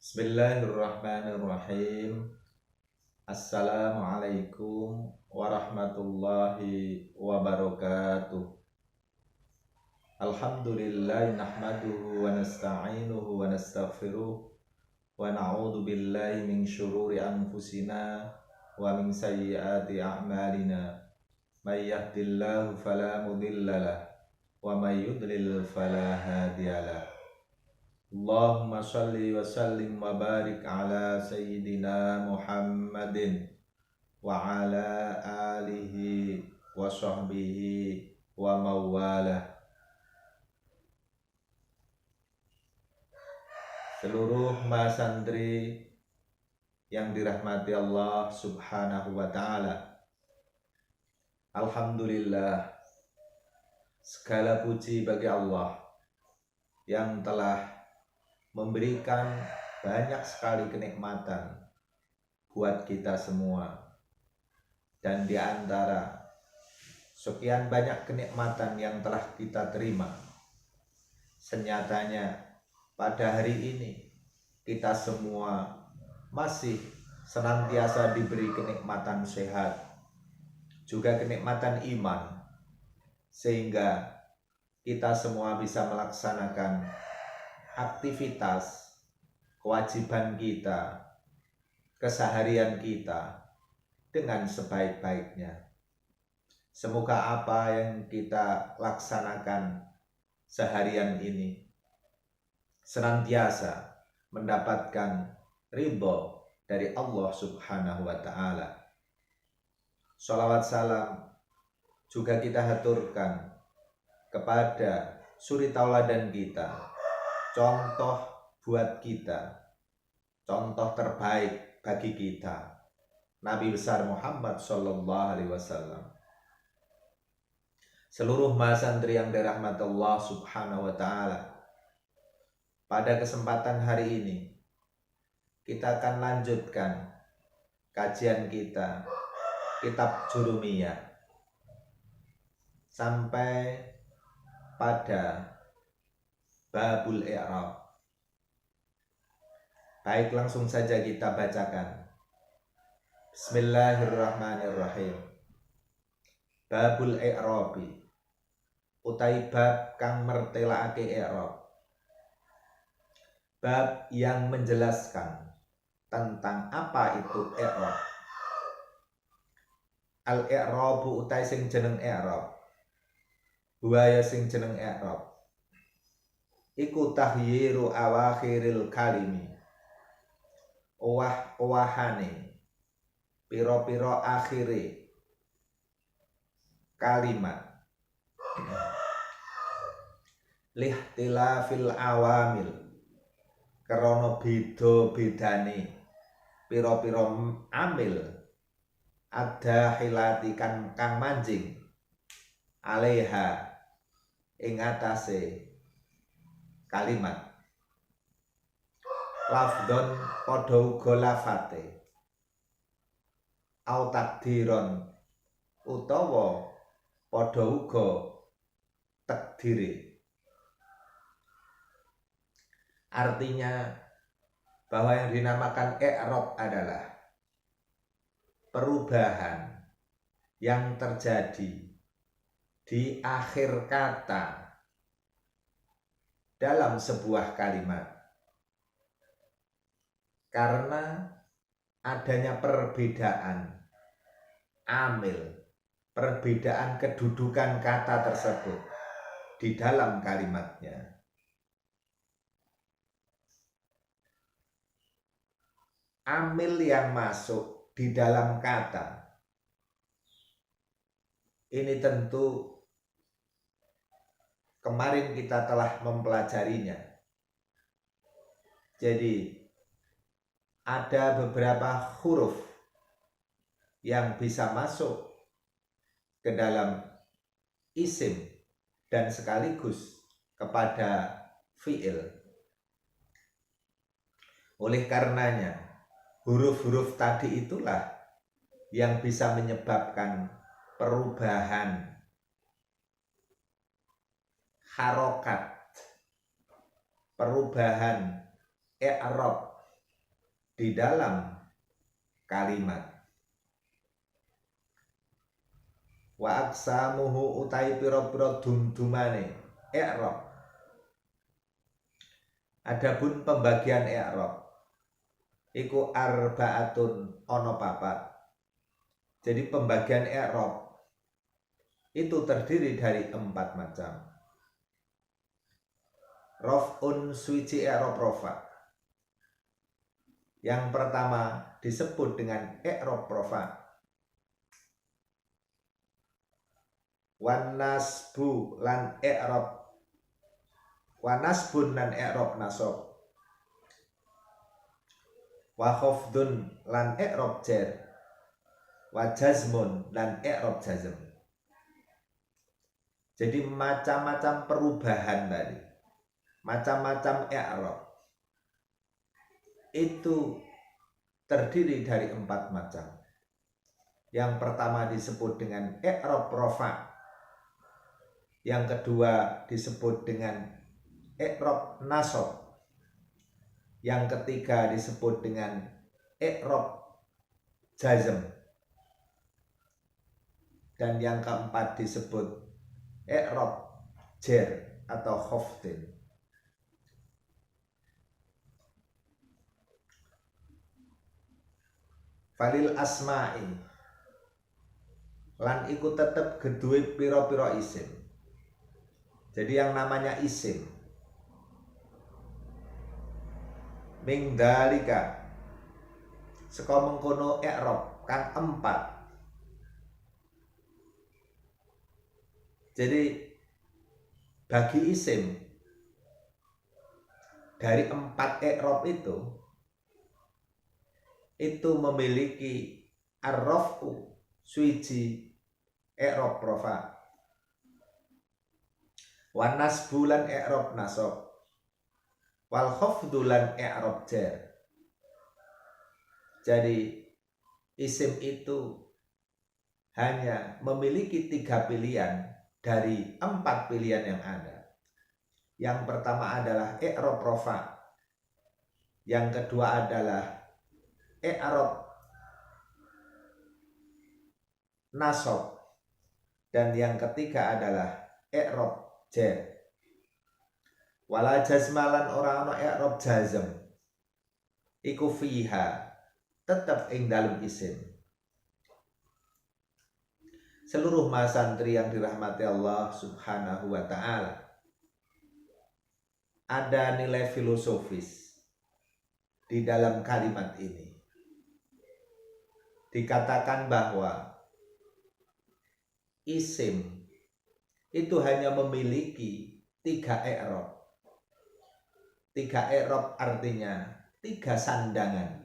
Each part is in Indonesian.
Bismillahirrahmanirrahim. Assalamualaikum warahmatullahi wabarakatuh. Alhamdulillah nahmaduhu wa nasta'inuhu wa nastaghfiruh wa na'udzu billahi min syururi anfusina wa min sayyiati a'malina. May yahdihillahu fala mudilla lahu wa may yudlil fala hadiyalah. Allahumma shalli wa sallim wa barik ala sayyidina Muhammadin wa ala alihi wa sahbihi wa mawalah. Seluruh masantri yang dirahmati Allah Subhanahu wa ta'ala, alhamdulillah, segala puji bagi Allah yang telah memberikan banyak sekali kenikmatan buat kita semua. Dan di antara sekian banyak kenikmatan yang telah kita terima, senyatanya pada hari ini kita semua masih senantiasa diberi kenikmatan sehat, juga kenikmatan iman, sehingga kita semua bisa melaksanakan aktivitas, kewajiban kita, keseharian kita dengan sebaik-baiknya. Semoga apa yang kita laksanakan seharian ini senantiasa mendapatkan ridho dari Allah Subhanahu wa ta'ala. Sholawat salam juga kita haturkan kepada suri tauladan kita, contoh buat kita, contoh terbaik bagi kita, Nabi besar Muhammad sallallahu alaihi wasallam. Seluruh masantri yang dirahmati Allah Subhanahu wa ta'ala, pada kesempatan hari ini kita akan lanjutkan kajian kita kitab Jurumiyah sampai pada Babul I'rab. Baik, langsung saja kita bacakan. Bismillahirrahmanirrahim. Babul I'rabi, utai bab kang mertelake i'rab. Bab yang menjelaskan tentang apa itu i'rab. Al-i'rabu utai sing jeneng i'rab, buaya sing jeneng i'rab iku tahyiru awakhiril kalimi, owah-owahane piro-piro akhire kalimat, lihtilafil awamil, krana beda-bedane piro-piro amil, ada hilati kang manjing, alaiha ing atase kalimat, lafdon padha uga lafate, au takdiron utawa padha uga takdire. Artinya bahwa yang dinamakan i'rab adalah perubahan yang terjadi di akhir kata dalam sebuah kalimat karena adanya perbedaan amil, perbedaan kedudukan kata tersebut di dalam kalimatnya. Amil yang masuk di dalam kata ini tentu kemarin kita telah mempelajarinya. Jadi ada beberapa huruf yang bisa masuk ke dalam isim dan sekaligus kepada fi'il. Oleh karenanya huruf-huruf tadi itulah yang bisa menyebabkan perubahan harokat, perubahan i'rab di dalam kalimat. Wa aqsamuhu utai pira-pira dumdumane i'rab. Adapun pembagian i'rab iku arbaatun ana papat. Jadi pembagian i'rab itu terdiri dari 4 macam. Raf'un suci i'rab rafa. Yang pertama disebut dengan i'rab rafa. Wan nasbu lan i'rab wa nasbun lan i'rab nasab. Wa khafdun lan i'rab jar. Wa jazmun lan i'rab jazm. Jadi macam-macam perubahan tadi, macam-macam i'rab itu terdiri dari 4 macam. Yang pertama disebut dengan i'rab rafa. Yang kedua disebut dengan i'rab nasab. Yang ketiga disebut dengan i'rab jazm. Dan yang keempat disebut i'rab jar atau khafdin. Falil asma'i lan iku tetep geduwe pira-pira isim. Jadi yang namanya isim ming dalika saka mengkono i'rab kang 4. Jadi bagi isim dari 4 i'rab itu memiliki ar-raf'u suci i'rab rafa. Wan nasbu lan i'rab nasab. Wal khafdu lan i'rab jar. Jadi isim itu hanya memiliki 3 pilihan dari 4 pilihan yang ada. Yang pertama adalah i'rab rafa. Yang kedua adalah i'rab nasab. Dan yang ketiga adalah i'rab jar. Wala jazmalan ora ana i'rab jazm. Iku fiha tetap ing dalem isim. Seluruh masantri yang dirahmati Allah Subhanahu wa ta'ala, ada nilai filosofis di dalam kalimat ini. Dikatakan bahwa isim itu hanya memiliki 3 i'rab. 3 i'rab artinya 3 sandangan.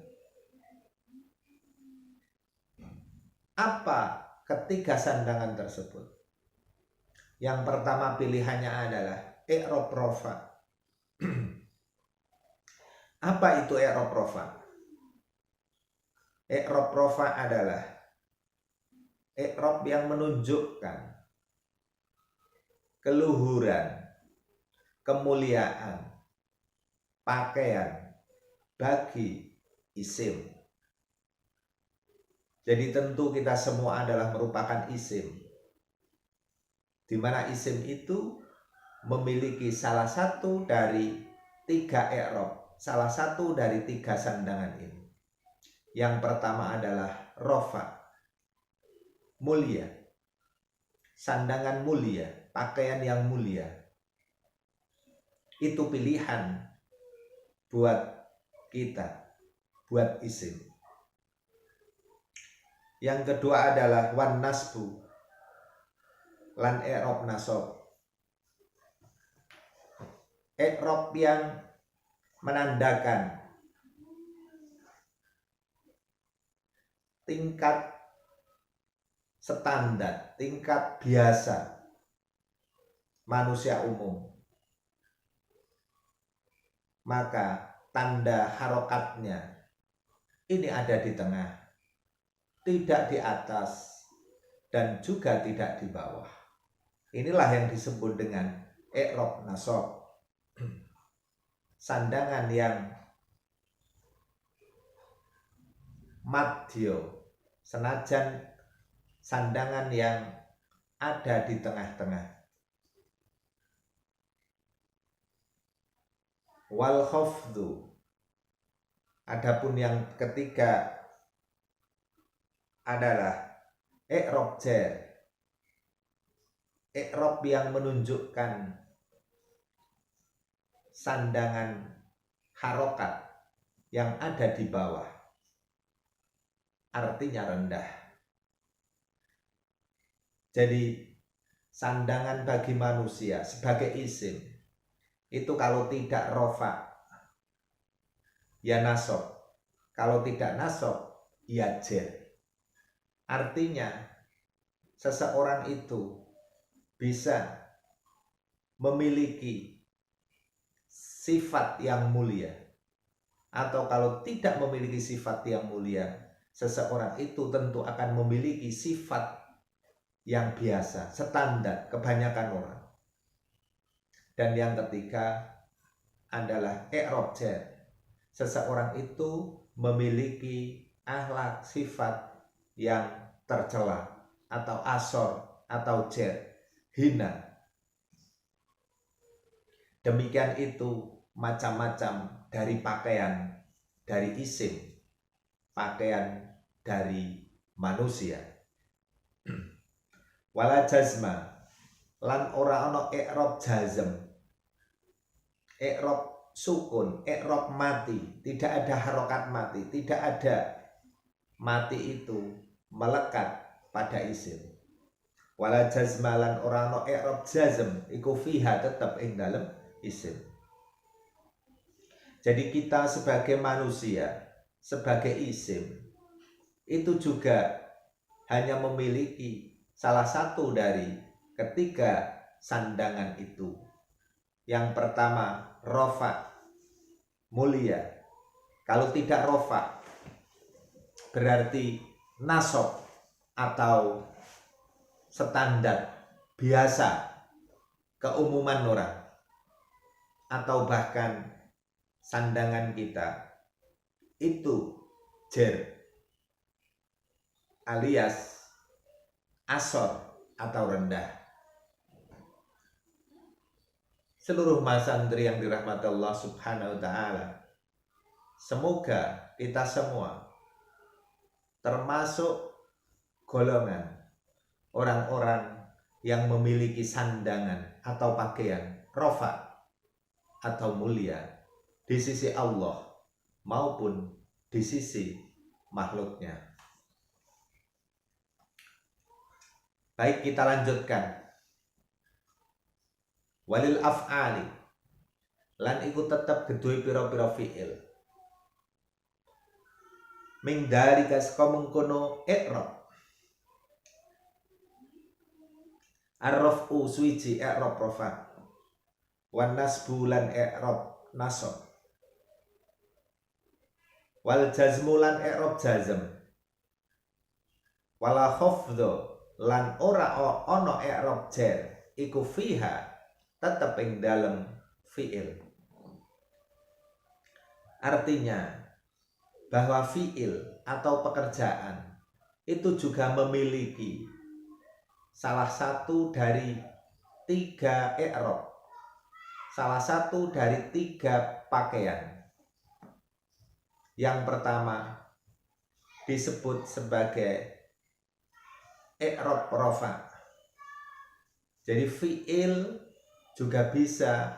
Apa ketiga sandangan tersebut? Yang pertama pilihannya adalah i'rab rafa. Apa itu i'rab rafa? I'rab rafa adalah i'rab yang menunjukkan keluhuran, kemuliaan, pakaian bagi isim. Jadi tentu kita semua adalah merupakan isim, di mana isim itu memiliki salah satu dari 3 i'rab, salah satu dari 3 sandangan ini. Yang pertama adalah rafa, mulia, sandangan mulia, pakaian yang mulia. Itu pilihan buat kita, buat isim. Yang kedua adalah wan nasbu lan i'rab nasab. I'rab yang menandakan tingkat standar, tingkat biasa manusia umum. Maka tanda harokatnya ini ada di tengah, tidak di atas dan juga tidak di bawah. Inilah yang disebut dengan i'rab nasab. Sandangan yang madyo, senajan sandangan yang ada di tengah-tengah. Wal khafdu, adapun yang ketiga adalah i'rab jar, i'rab yang menunjukkan sandangan harokat yang ada di bawah, artinya rendah. Jadi sandangan bagi manusia sebagai isim itu kalau tidak rofa ya nasab, kalau tidak nasab ya jar. Artinya seseorang itu bisa memiliki sifat yang mulia, atau kalau tidak memiliki sifat yang mulia, seseorang itu tentu akan memiliki sifat yang biasa, standar kebanyakan orang. Dan yang ketiga adalah i'rab jar. Seseorang itu memiliki akhlak sifat yang tercela atau asor atau jar, hina. Demikian itu macam-macam dari pakaian, dari isim, pakaian dari manusia. Wala jazma, lan ora ana i'rab jazm, i'rab sukun, i'rab mati, tidak ada harokat mati, tidak ada mati itu melekat pada isim. Wala jazma lan ora ana i'rab jazm, iku fiha tetap ing dalem isim. Jadi kita sebagai manusia, sebagai isim, itu juga hanya memiliki salah satu dari ketiga sandangan itu. Yang pertama rofa, mulia. Kalau tidak rofa berarti nasab atau standar biasa, keumuman orang, atau bahkan sandangan kita itu jar alias asor atau rendah. Seluruh masantri yang dirahmati Allah Subhanahu wa Ta'ala, semoga kita semua termasuk golongan orang-orang yang memiliki sandangan atau pakaian rofa atau mulia di sisi Allah maupun di sisi makhluknya. Baik, kita lanjutkan. Walil af'ali, lan iku tetep gedhe pira-pira fi'il. Ming dari saka mengkono i'rab. Ar-raf'u suwiji i'rab rafa. Wan nasbu lan i'rab nasab. Wal jazmu lan i'rab jazm. Wala khafdhu lan ora ana i'rab jar iku fiha tetap ing dalam fi'il. Artinya bahwa fi'il atau pekerjaan itu juga memiliki salah satu dari tiga i'rab, salah satu dari tiga pakaian. Yang pertama disebut sebagai i'rab rafa. Jadi fi'il juga bisa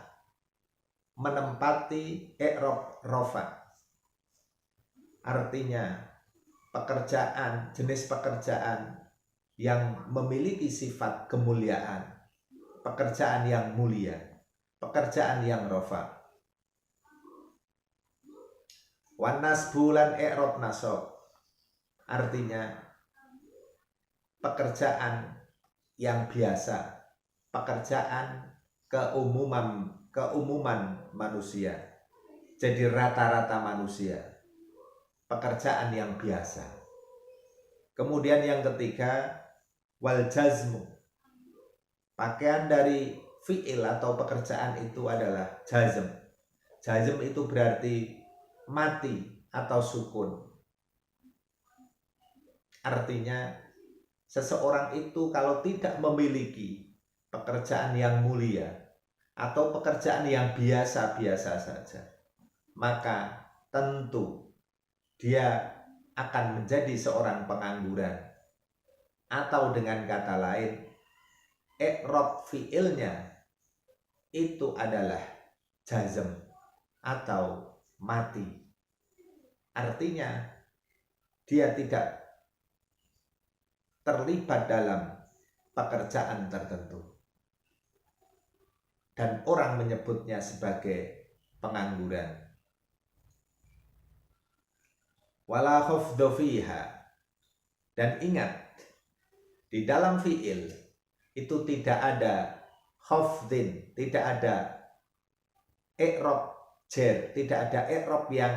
menempati i'rab rafa. Artinya pekerjaan, jenis pekerjaan yang memiliki sifat kemuliaan, pekerjaan yang mulia, pekerjaan yang rafa. Wan nasbu lan i'rab nasab. Artinya pekerjaan yang biasa, pekerjaan keumuman manusia. Jadi rata-rata manusia, pekerjaan yang biasa. Kemudian yang ketiga wal jazmu. Pakaian dari fi'il atau pekerjaan itu adalah jazm. Jazm itu berarti mati atau sukun. Artinya seseorang itu kalau tidak memiliki pekerjaan yang mulia atau pekerjaan yang biasa-biasa saja, maka tentu dia akan menjadi seorang pengangguran. Atau dengan kata lain, i'rab fi'ilnya itu adalah jazm atau mati. Artinya dia tidak terlibat dalam pekerjaan tertentu. Dan orang menyebutnya sebagai pengangguran. Wala khafdhu fiha. Dan ingat, di dalam fi'il itu tidak ada khafdin, tidak ada i'rab jar, tidak ada i'rab yang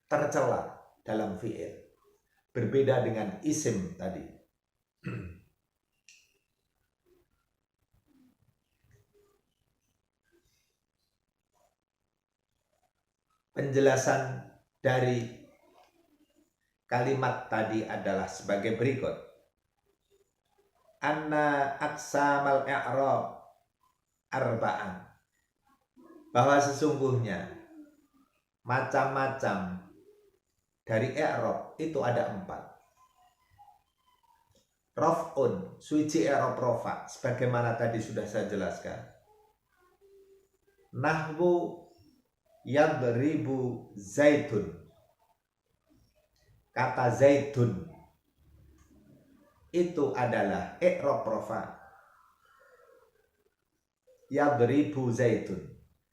tercela dalam fi'il. Berbeda dengan isim tadi. Penjelasan dari kalimat tadi adalah sebagai berikut. Anna aqsamal i'rab arba'an. Bahwa sesungguhnya macam-macam dari i'rab itu ada 4. Raf'un, suci i'rab rafa, sebagaimana tadi sudah saya jelaskan. Nahwu yadribu zaitun. Kata zaitun itu adalah i'rab rafa. Yadribu zaitun.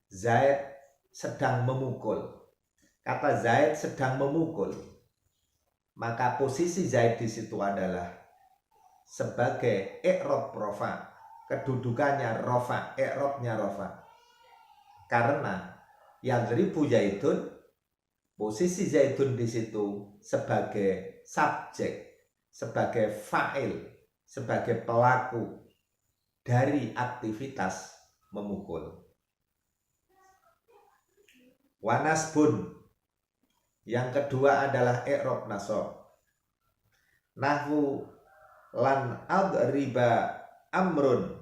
Zaid sedang memukul. Kata Zaid sedang memukul. Maka posisi Zaid di situ adalah sebagai i'rab rafa. Kedudukannya rafa, i'rabnya rafa. Karena yadribu zaitun, posisi zaitun di situ sebagai subjek, sebagai fa'il, sebagai pelaku dari aktivitas memukul. Wanasbun, yang kedua adalah i'rab nasab. Nahwu lan adriba amrun,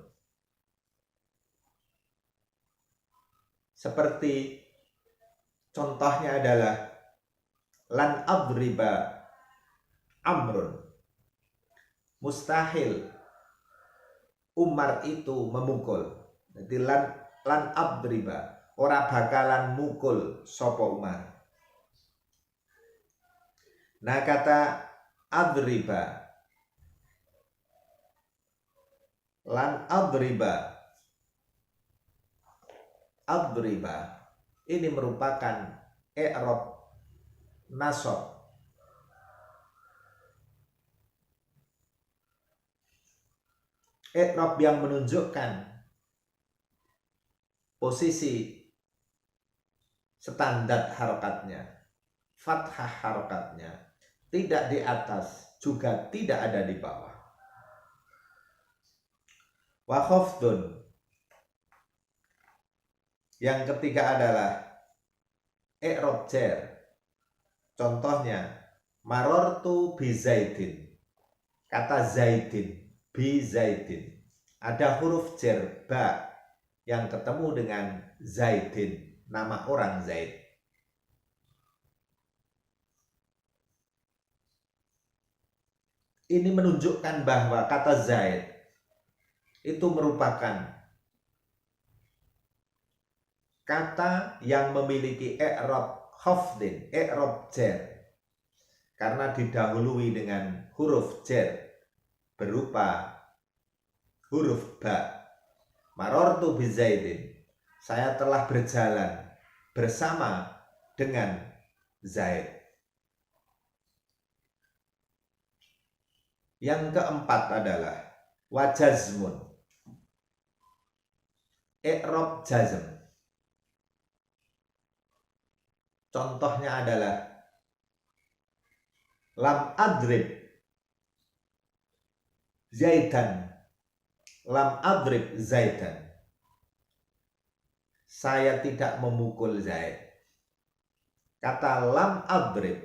seperti contohnya adalah lan adriba amrun. Mustahil Umar itu memukul. Jadi lan adriba, ora bakalan mukul sopo Umar. Nah, kata adriba, lan adriba ini merupakan i'rab nasab. I'rab yang menunjukkan posisi standar harokatnya, fathah harokatnya, tidak di atas juga tidak ada di bawah. Wa khafdun, yang ketiga adalah i'rab jar. Contohnya marortu bi zaidin. Kata zaidin, bi zaidin, ada huruf jar ba yang ketemu dengan zaidin, nama orang Zaid. Ini menunjukkan bahwa kata Zaid itu merupakan kata yang memiliki i'rab khafdin, i'rab jar, karena didahului dengan huruf jar berupa huruf ba. Marortu bi zaidin, saya telah berjalan bersama dengan Zaid. Yang keempat adalah wajazmun, i'rab jazm. Contohnya adalah lam adrib zaidan, lam adrib zaidan, saya tidak memukul Zaid. Kata lam adrib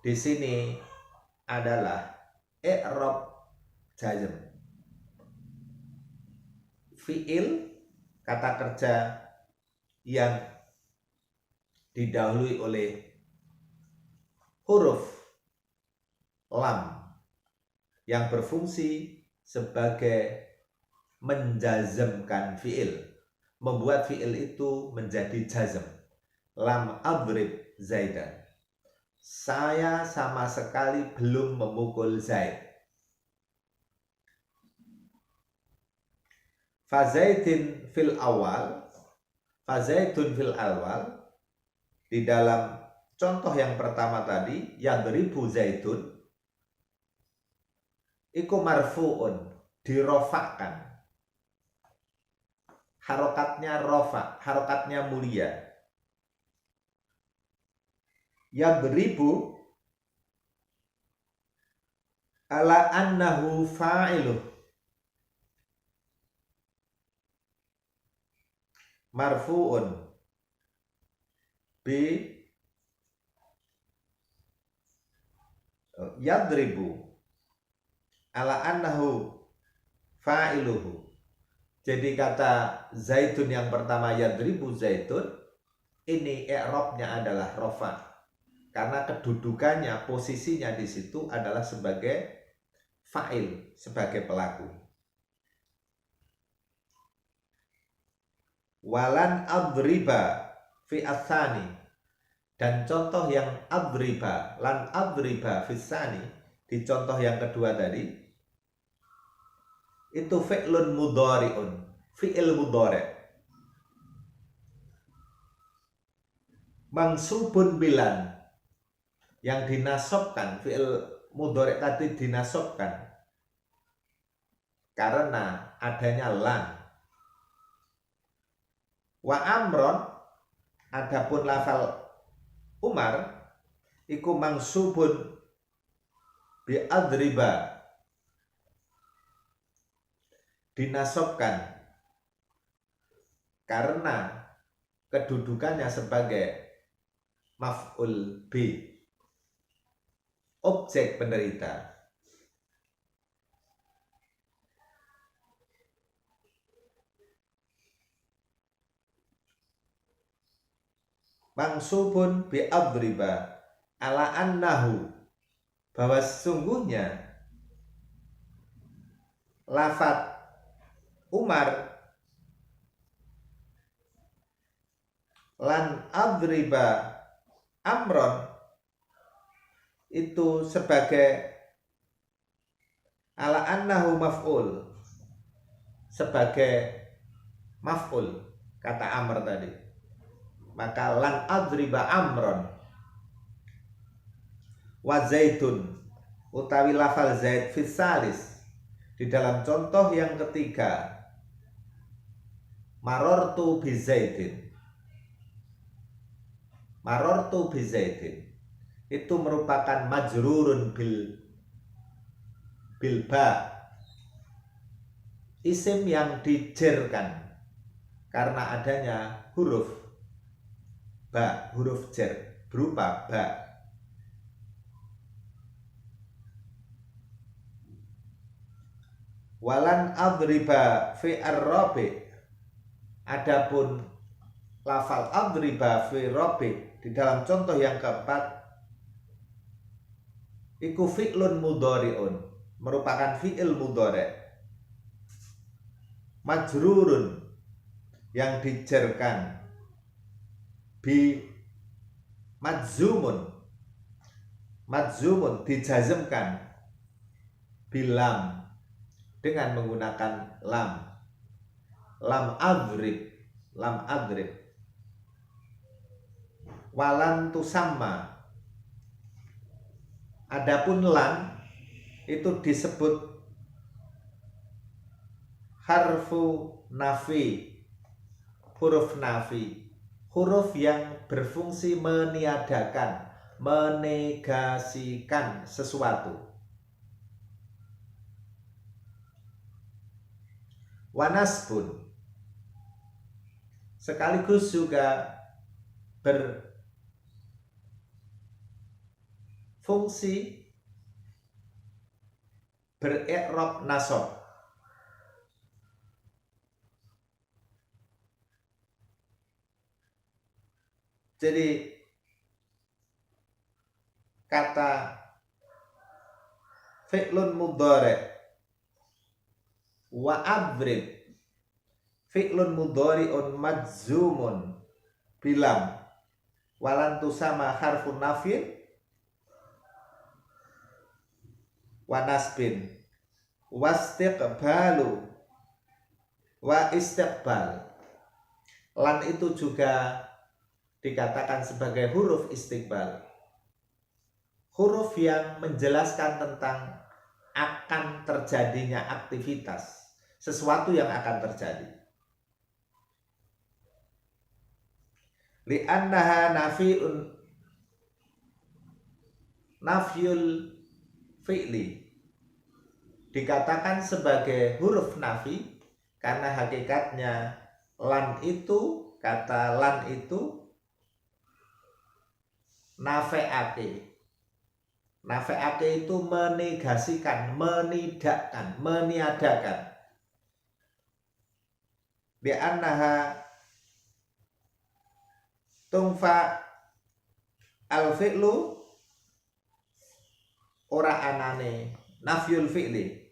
di sini adalah i'rab jazm. Fi'il, kata kerja yang didahului oleh huruf lam yang berfungsi sebagai menjazmkan fi'il, membuat fi'il itu menjadi jazm. Lam adrib Zaidan, saya sama sekali belum memukul Zaid. Fazaidin fil awal, fazaidun fil awal, di dalam contoh yang pertama tadi, yadribu Zaidun, iku marfu'un, dirofakkan, harokatnya rofa, harokatnya mulia. Yadribu ala annahu fa'iluh, marfu'un bi yadribu ala annahu fa'iluhu. Jadi kata Zaidun yang pertama, yadribu Zaidun, ini i'rabnya adalah rofa, karena kedudukannya, posisinya di situ adalah sebagai fa'il, sebagai pelaku. Walan adriba fi atsani, dan contoh yang adriba, lan adriba fi tsani, di contoh yang kedua tadi, itu fi'lun mudhari'un, fi'il mudhari', mansubun bilan, yang dinasobkan, fi'il mudhari' tadi dinasobkan karena adanya lan. Wa amron, adapun lafal Umar, iku mansubun bi adriba, dinasobkan karena kedudukannya sebagai maf'ul bi, objek penderita. Mansubun bi adriba ala annahu, bahwa sesungguhnya lafaz Umar lan adriba amron itu sebagai ala annahu maf'ul, sebagai maf'ul kata Amr tadi, maka lan adriba amron wa zaitun, utawi lafal Zaid fisalis, di dalam contoh yang ketiga, marortu bi Zaidin, marortu bi Zaidin itu merupakan majrurun bil ba, isim yang dijerkan karena adanya huruf ba, huruf jer berupa ba. Walan adriba fi ar-rabi, adapun lafal adriba fi rabi di dalam contoh yang keempat, iku fi'lun mudhari'un, merupakan fi'il mudhari', majrurun, yang dijerkan, bi majzumun, majzumun dijazmkan, bilam, dengan menggunakan lam, lam adrib, lam adrib. Walan tusamma, adapun lan itu disebut harfu nafi, huruf nafi, huruf yang berfungsi meniadakan, menegasikan sesuatu. Wanasbun, sekaligus juga fungsi ber-i'rab nasab. Jadi kata fi'lun mudhari' wa adrib, fi'lun mudhari'un majzumun bilam walan tusama harfun nafin wa nasbin wastiqbalu wa istiqbal. Lan itu juga dikatakan sebagai huruf istiqbal, huruf yang menjelaskan tentang akan terjadinya aktivitas, sesuatu yang akan terjadi. Li'annaha nafyul fi'li, dikatakan sebagai huruf nafi karena hakikatnya lan itu, kata lan itu nafe'ake. Nafe'ake itu menegasikan, menidakkan, meniadakan. Bi'annaha tungfa al-fi'lu, ora anane nafyul fi'li.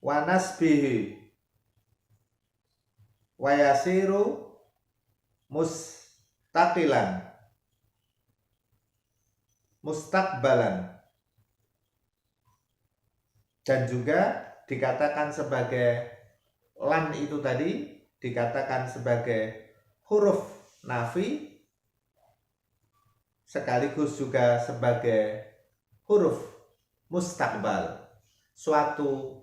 Wa nasbihi wa yasiru mustaqilan mustaqbalan, dan juga dikatakan sebagai lan itu tadi dikatakan sebagai huruf nafi sekaligus juga sebagai huruf mustaqbal, suatu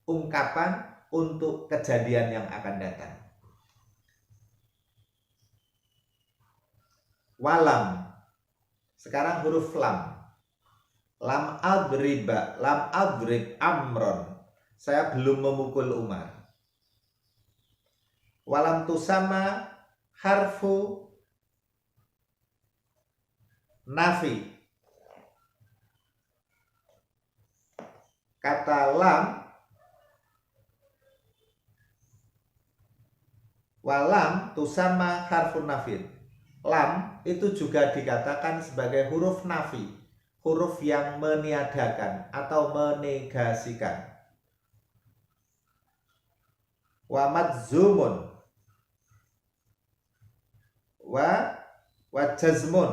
ungkapan untuk kejadian yang akan datang. Walam, sekarang huruf lam. Lam adriba, lam adrib amron, saya belum memukul Umar. Walam tusama harfu nafi, kata lam, walam tusama harfu nafin, lam itu juga dikatakan sebagai huruf nafi, huruf yang meniadakan atau menegasikan. Wa madzumun wa jazmun,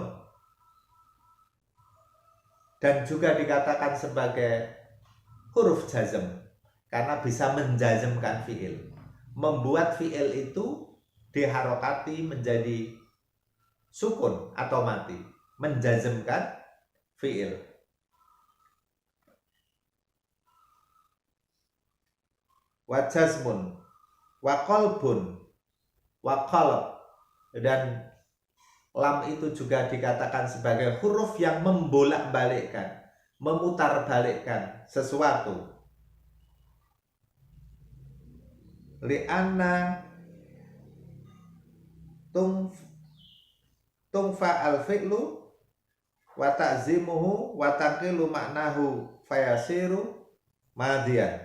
dan juga dikatakan sebagai huruf jazm karena bisa menjazmkan fi'il, membuat fi'il itu diharokati menjadi sukun atau mati, menjazmkan fi'il. Wa jazmun wa qalbun wa qalb, dan lam itu juga dikatakan sebagai huruf yang membolak-balikkan, memutarbalikkan sesuatu. Li'anna tungfa al-fi'lu wa ta'zimuhu wa taqilu maknahu fayasiru madian.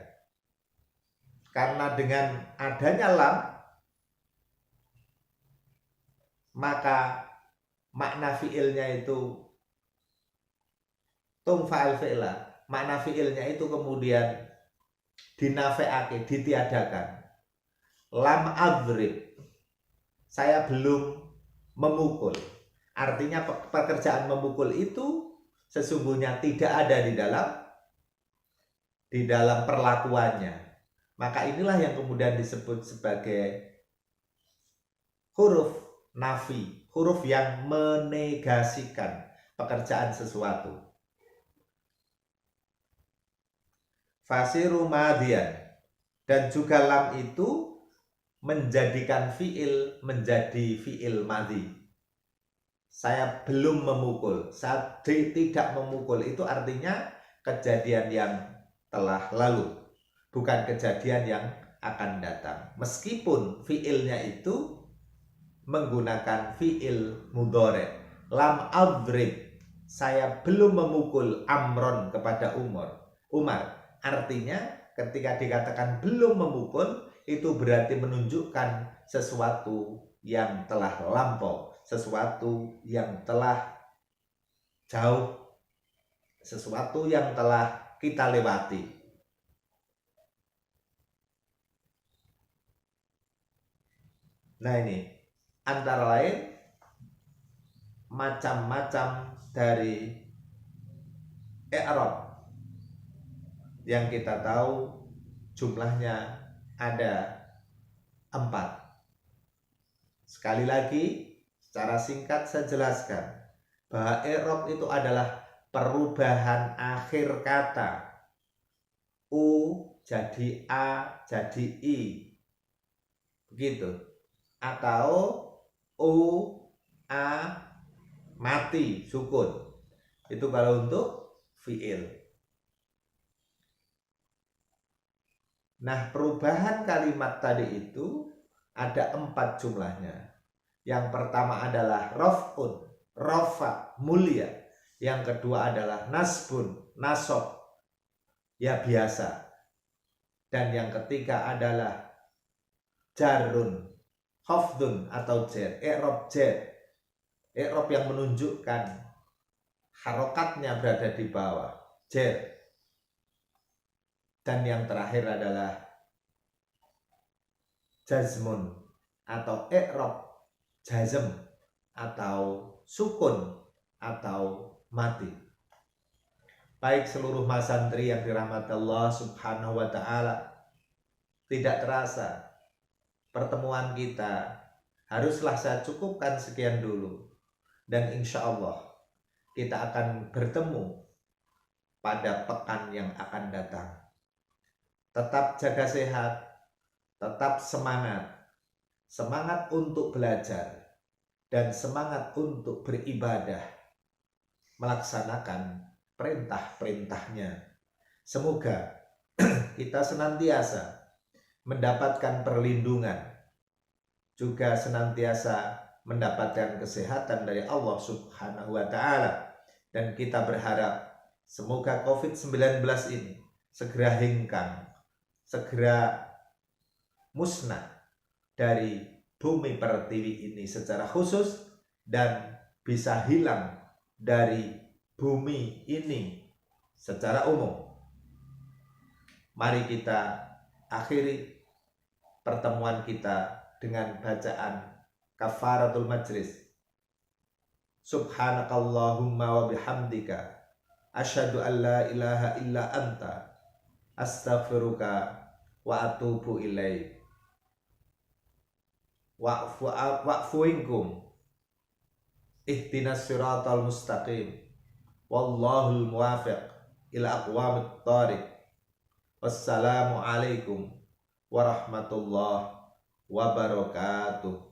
Karena dengan adanya lam, maka makna fi'ilnya itu tungfa al-fi'la, makna fi'ilnya itu kemudian dinafe'ake, ditiadakan. Lam adrib, saya belum memukul. Artinya pekerjaan memukul itu sesungguhnya tidak ada di dalam perlakuannya. Maka inilah yang kemudian disebut sebagai huruf nafi, huruf yang menegasikan pekerjaan sesuatu. Fasiru madian, dan juga lam itu menjadikan fi'il menjadi fi'il madhi. Saya belum memukul, saya tidak memukul, itu artinya kejadian yang telah lalu, bukan kejadian yang akan datang. Meskipun fiilnya itu menggunakan fiil mudhari'. Lam adrib, saya belum memukul Amron kepada Umar. Artinya ketika dikatakan belum memukul, itu berarti menunjukkan sesuatu yang telah lampau, sesuatu yang telah jauh, sesuatu yang telah kita lewati. Nah ini antara lain macam-macam dari i'rab yang kita tahu jumlahnya ada 4. Sekali lagi secara singkat saya jelaskan bahwa i'rab itu adalah perubahan akhir kata. U jadi A jadi I, begitu. Atau U A mati sukun. Itu kalau untuk fiil. Nah, perubahan kalimat tadi itu ada 4 jumlahnya. Yang pertama adalah raf'un, rafa, mulia. Yang kedua adalah nasbun, nasob, ya biasa. Dan yang ketiga adalah jarun, khafdun atau jar, i'rab jar. I'rab yang menunjukkan harokatnya berada di bawah, jar. Dan yang terakhir adalah jazmun atau i'rab jazm atau sukun atau mati. Baik seluruh mas santri yang dirahmati Allah Subhanahu wa ta'ala, tidak terasa pertemuan kita haruslah saya cukupkan sekian dulu. Dan insya Allah kita akan bertemu pada pekan yang akan datang. Tetap jaga sehat, tetap semangat. Semangat untuk belajar dan semangat untuk beribadah, melaksanakan perintah-perintahnya. Semoga kita senantiasa mendapatkan perlindungan, juga senantiasa mendapatkan kesehatan dari Allah Subhanahu wa ta'ala. Dan kita berharap semoga COVID-19 ini segera hengkang, segera musnah dari bumi pertiwi ini secara khusus, dan bisa hilang dari bumi ini secara umum. Mari kita akhiri pertemuan kita dengan bacaan kafaratul majlis. Subhanakallahumma wa bihamdika asyhadu an la ilaha illa anta astaghfiruka wa atubu ilaik. Wa'fu inkum ihdinas siratal mustaqim wallahul muwafiq ila aqwamit thariq. Wassalamu alaikum warahmatullahi wabarakatuh.